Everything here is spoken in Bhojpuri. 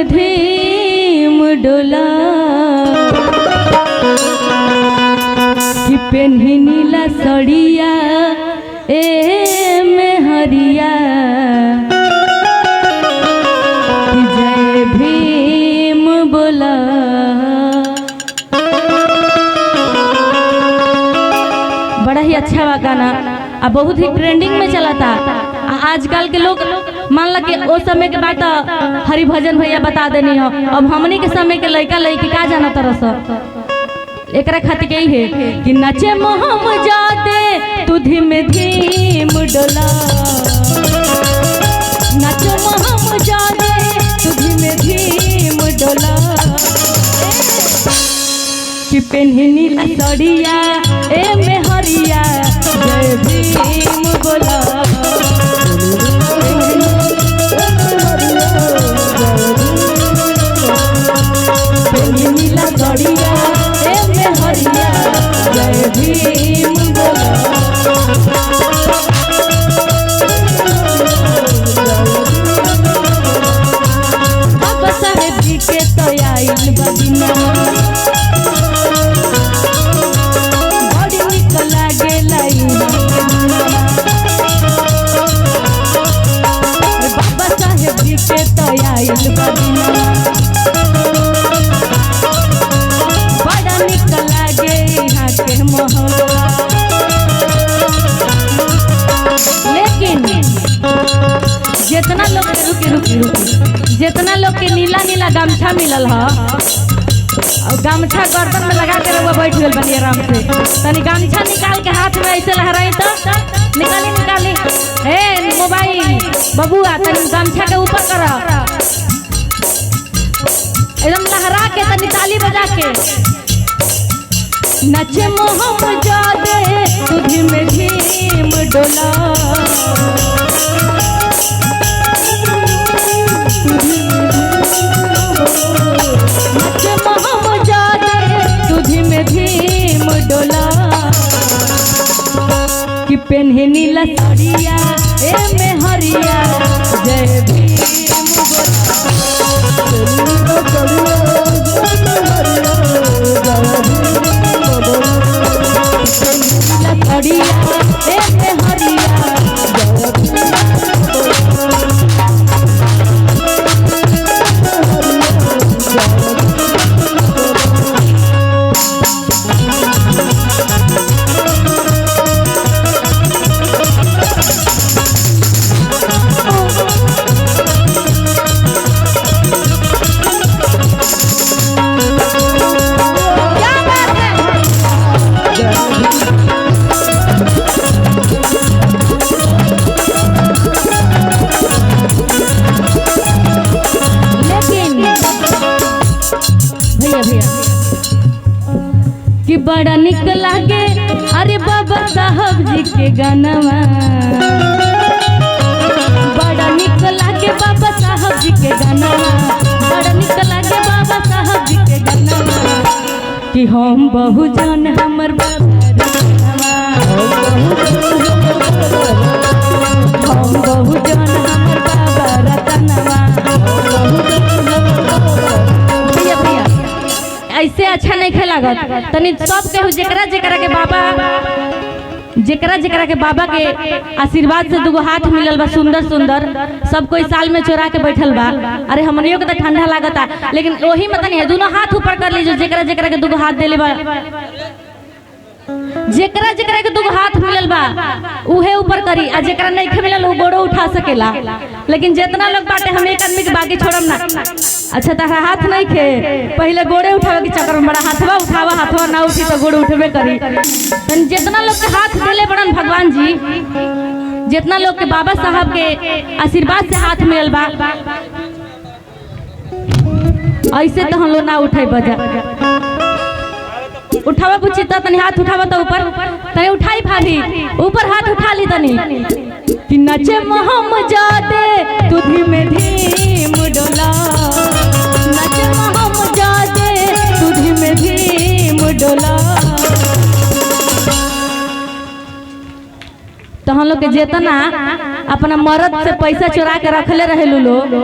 में धीम डोला कि पेन्ही नीला सड़िया ए में हरिया कि जय भीम बोला। बड़ा ही अच्छा बा गाना, अब बहुत ही ट्रेंडिंग में चला था। आजकल के लोग मान ला कि उस समय के बात हरि भजन भैया बता देनी हो, अब हमनी के समय के लड़का लड़की का जाना तरस एकरा खातिर के है कि नचे मोहम जादे तू धीम धीम डोला, नचो मोहम जादे तू धीम धीम डोला कि पेन्ही नीला सड़िया ए में हरिया जय भीम बोला। पेन्ही नीला सड़िया ए में हरिया जय भीम बोला। बाबा साहेब जी के तो आइल बदिना बाबा साहेब जी के तो आइल बदिना बड़ा निक लागे यहाँ के मोहल्ला। लेकिन जितना लोग के रुकी जितना लोग के नीला नीला गमछा मिलल है और गमछा गर्दन में लगा के रहुआ बैठ गए बनी आराम से, तनी गमछा निकाल के हाथ में ऐसे लहराई तो निकाली हे मोबाइल बबुआ तनी गमछा के ऊपर कर एकदम लहरा के तनी ताली बजा के नचे मोहम जादे तू धीम धीम डोला, नचे मोहम जादे तू धीम धीम डोला कि पेन्ही नीला सड़िया ए में हरिया जय भीम सड़िया ए में हरिया कि बड़ा निक लागे अरे बाबा साहब जी के गानवा, बड़ा निक लागे बाबा साहब जी के गानवा, बड़ा निक लागे बाबा साहब जी के गानवा कि हम बहुजन हमर बाबा हम बहुजन हमर बाबा रतनवा। ऐसे अच्छा नहीं खेला तनी सब केहू जेकरा जेकरा के बाबा के आशीर्वाद से दुगो हाथ मिलल बा सुंदर सुंदर, सब कोई साल में चोरा के बैठल बा। अरे हमनियों के तो ठंडा लागता लेकिन वही मत नहीं है, दोनों हाथ ऊपर कर लीजिए जेकरा के दुगो हाथ देले बा, जेकरा के दुगो हाथ मिलल बा उहे ऊपर करी आ जेकरा नहीं मिलल वो गोड़ो उठा सकेला। लेकिन जितना लोग बाटे हम एक आदमी के बाकी छोड़म ना। अच्छा तारा हाथ नहीं खे पहले गोड़े उठावे के चक्कर में बड़ा हाथवा उठावा, हाथवा ना उठी तो गोड़ उठबे करी। जितना लोग के हाथ देले बड़न भगवान जी, जितना लोग के बाबा साहब के आशीर्वाद से हाथ मिलल बा ऐसे तो हम लोग ना उठाई बजा उठावा पूछी तो तनी हाथ उठावा तो ऊपर तनी उठाई भाभी ऊपर हाथ उठा ली तनी कि नचे मोहम जादे तू धीम धीम डोला, नचे मोहम जादे तू धीम धीम डोला। तो हम लोग के जेतना अपना मर्द से पैसा चुरा के रखले रहे लोग